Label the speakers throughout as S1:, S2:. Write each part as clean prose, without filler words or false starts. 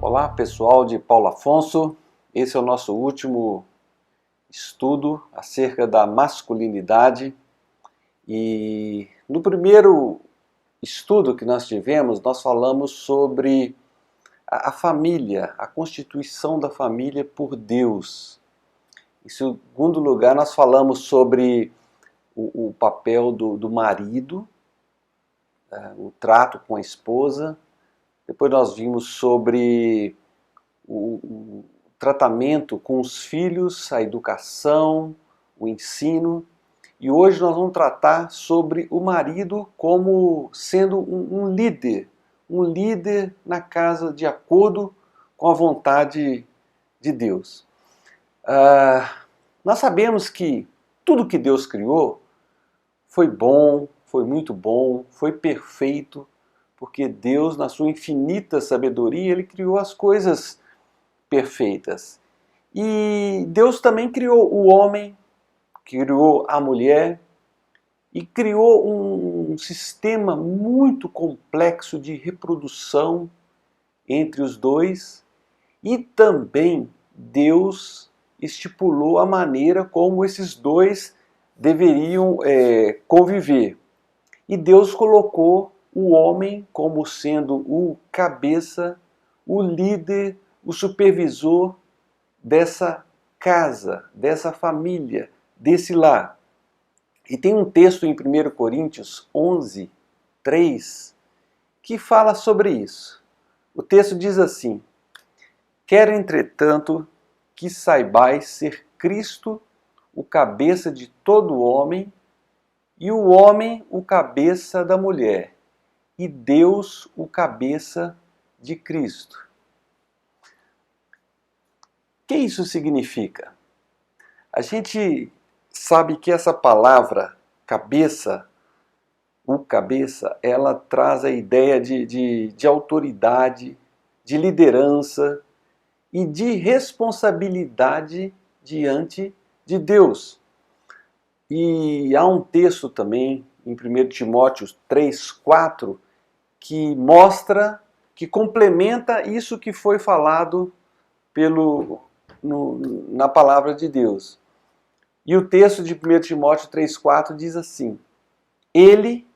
S1: Olá pessoal de Paulo Afonso, esse é o nosso último estudo acerca da masculinidade e no primeiro estudo que nós tivemos nós falamos sobre a família, a constituição da família por Deus. Em segundo lugar nós falamos sobre o papel do marido, o trato com a esposa. Depois nós vimos sobre o tratamento com os filhos, a educação, o ensino. E hoje nós vamos tratar sobre o marido como sendo um líder na casa de acordo com a vontade de Deus. Nós sabemos que tudo que Deus criou foi bom, foi muito bom, foi perfeito, porque Deus, na sua infinita sabedoria, Ele criou as coisas perfeitas. E Deus também criou o homem, criou a mulher e criou um sistema muito complexo de reprodução entre os dois. E também Deus estipulou a maneira como esses dois deveriam conviver. E Deus colocou o homem como sendo o cabeça, o líder, o supervisor dessa casa, dessa família, desse lar. E tem um texto em 1 Coríntios 11, 3, que fala sobre isso. O texto diz assim: quero, entretanto, que saibais ser Cristo o cabeça de todo homem, e o homem o cabeça da mulher, e Deus o cabeça de Cristo. O que isso significa? A gente sabe que essa palavra cabeça, o cabeça, ela traz a ideia de autoridade, de liderança e de responsabilidade diante de Deus. E há um texto também em 1 Timóteo 3, 4, que mostra, que complementa isso que foi falado na palavra de Deus. E o texto de 1 Timóteo 3,4 diz assim: ele,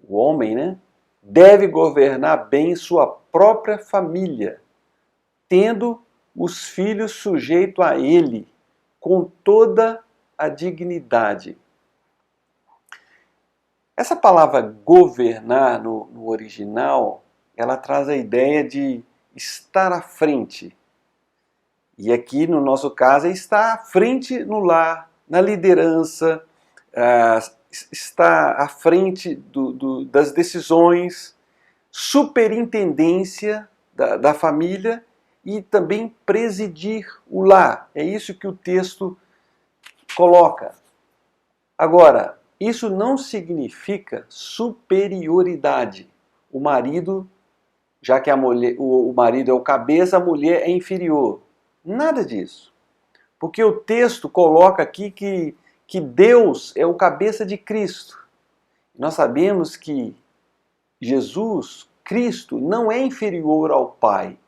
S1: o homem, deve governar bem sua própria família, tendo os filhos sujeitos a ele, com toda a dignidade. Essa palavra governar no original, ela traz a ideia de estar à frente. E aqui, no nosso caso, é estar à frente no lar, na liderança, estar à frente das decisões, superintendência da família e também presidir o lar. É isso que o texto coloca. Agora, isso não significa superioridade. O marido, já que o marido é o cabeça, a mulher é inferior. Nada disso. Porque o texto coloca aqui que Deus é o cabeça de Cristo. Nós sabemos que Jesus, Cristo, não é inferior ao Pai.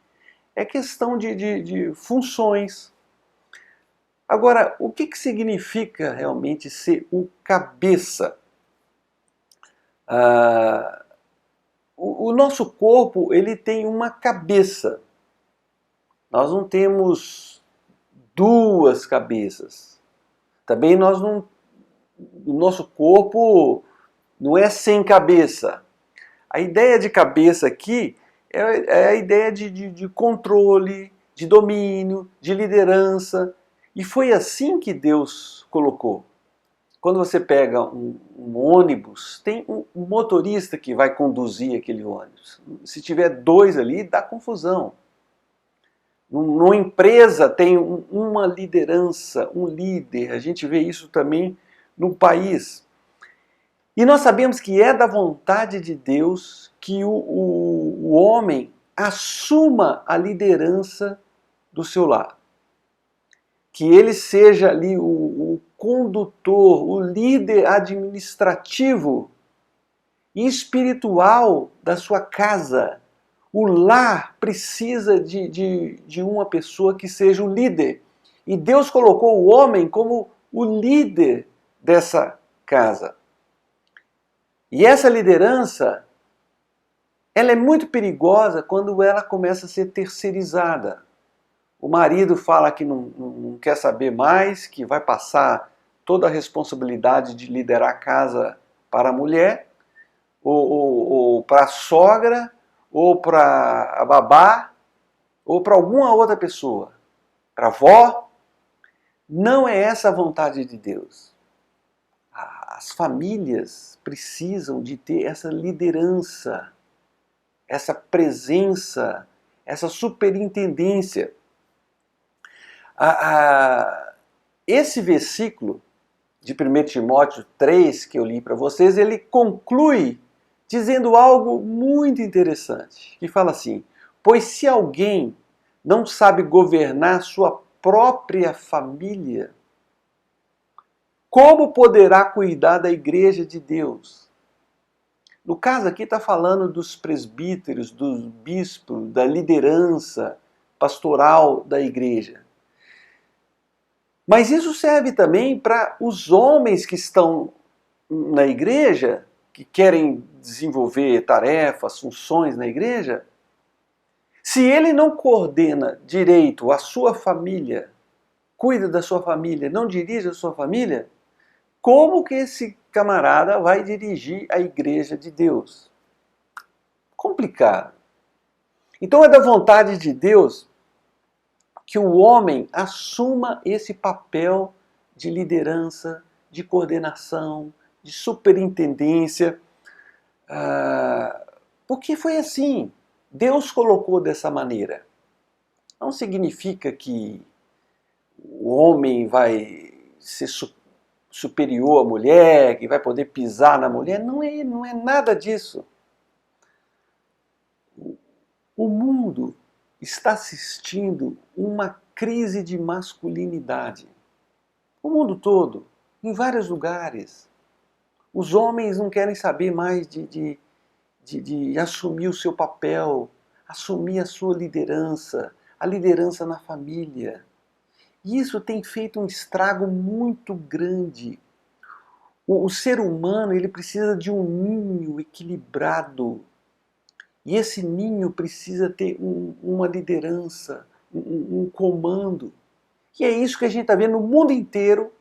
S1: É questão de funções. Agora, o que significa realmente ser o cabeça? O nosso corpo, ele tem uma cabeça. Nós não temos duas cabeças. Também o nosso corpo não é sem cabeça. A ideia de cabeça aqui é a ideia de controle, de domínio, de liderança. E foi assim que Deus colocou. Quando você pega um ônibus, tem um motorista que vai conduzir aquele ônibus. Se tiver dois ali, dá confusão. Numa empresa tem uma liderança, um líder. A gente vê isso também no país. E nós sabemos que é da vontade de Deus que o homem assuma a liderança do seu lar. Que ele seja ali o condutor, o líder administrativo e espiritual da sua casa. O lar precisa de uma pessoa que seja o líder. E Deus colocou o homem como o líder dessa casa. E essa liderança, ela é muito perigosa quando ela começa a ser terceirizada. O marido fala que não quer saber mais, que vai passar toda a responsabilidade de liderar a casa para a mulher, ou para a sogra, ou para a babá, ou para alguma outra pessoa, para a avó. Não é essa a vontade de Deus. As famílias precisam de ter essa liderança, essa presença, essa superintendência. Esse versículo de 1 Timóteo 3 que eu li para vocês, ele conclui dizendo algo muito interessante, que fala assim: pois se alguém não sabe governar sua própria família, como poderá cuidar da igreja de Deus? No caso aqui está falando dos presbíteros, dos bispos, da liderança pastoral da igreja. Mas isso serve também para os homens que estão na igreja, que querem desenvolver tarefas, funções na igreja. Se ele não coordena direito a sua família, cuida da sua família, não dirige a sua família, como que esse camarada vai dirigir a igreja de Deus? Complicado. Então é da vontade de Deus que o homem assuma esse papel de liderança, de coordenação, de superintendência, porque foi assim. Deus colocou dessa maneira. Não significa que o homem vai ser superior à mulher, que vai poder pisar na mulher. Não é nada disso. O mundo está assistindo uma crise de masculinidade. O mundo todo, em vários lugares. Os homens não querem saber mais de assumir o seu papel, assumir a sua liderança, a liderança na família. E isso tem feito um estrago muito grande. O ser humano, ele precisa de um ninho equilibrado. E esse ninho precisa ter uma liderança, um comando. E é isso que a gente está vendo no mundo inteiro,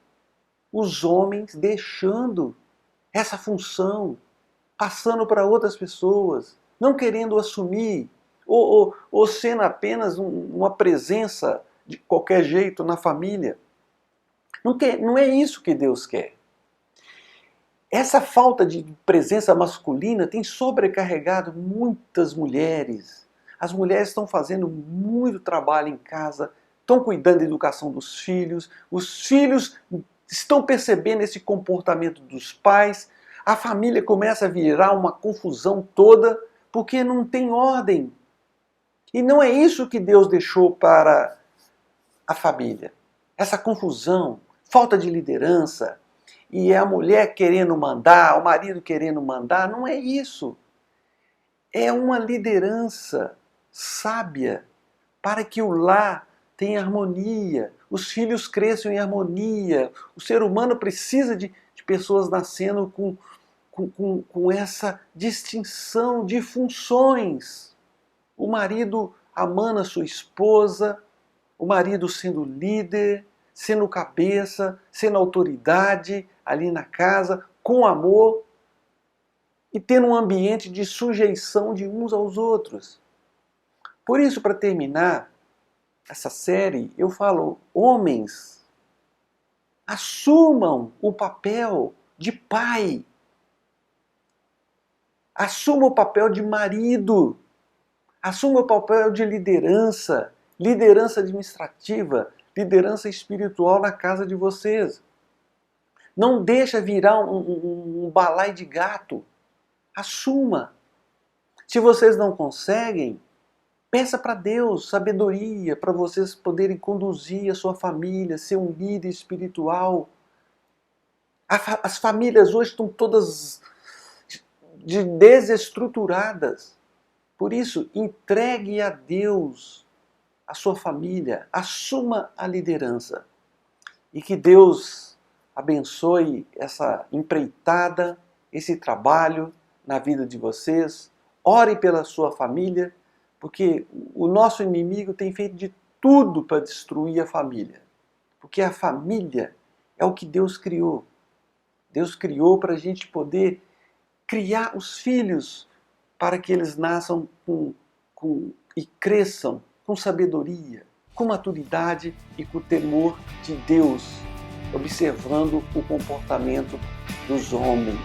S1: os homens deixando essa função, passando para outras pessoas, não querendo assumir, ou sendo apenas uma presença de qualquer jeito na família. Não é isso que Deus quer. Essa falta de presença masculina tem sobrecarregado muitas mulheres. As mulheres estão fazendo muito trabalho em casa, estão cuidando da educação dos filhos, os filhos estão percebendo esse comportamento dos pais, a família começa a virar uma confusão toda, porque não tem ordem. E não é isso que Deus deixou para a família. Essa confusão, falta de liderança, e é a mulher querendo mandar, o marido querendo mandar, não é isso. É uma liderança sábia para que o lar tenha harmonia, os filhos cresçam em harmonia. O ser humano precisa de pessoas nascendo com essa distinção de funções. O marido amando a sua esposa, o marido sendo líder, sendo cabeça, sendo autoridade ali na casa, com amor e tendo um ambiente de sujeição de uns aos outros. Por isso, para terminar essa série, eu falo, homens, assumam o papel de pai, assumam o papel de marido, assumam o papel de liderança, liderança administrativa, liderança espiritual na casa de vocês. Não deixa virar um balaio de gato. Assuma. Se vocês não conseguem, peça para Deus sabedoria para vocês poderem conduzir a sua família, ser um líder espiritual. As famílias hoje estão todas desestruturadas. Por isso, entregue a Deus a sua família, assuma a liderança. E que Deus abençoe essa empreitada, esse trabalho na vida de vocês. Ore pela sua família, porque o nosso inimigo tem feito de tudo para destruir a família. Porque a família é o que Deus criou. Deus criou para a gente poder criar os filhos para que eles nasçam e cresçam com sabedoria, com maturidade e com temor de Deus, observando o comportamento dos homens.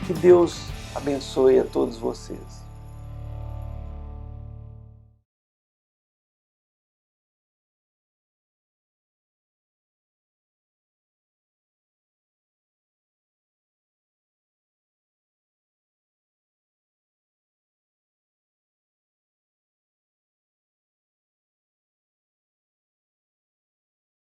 S1: Que Deus abençoe a todos vocês.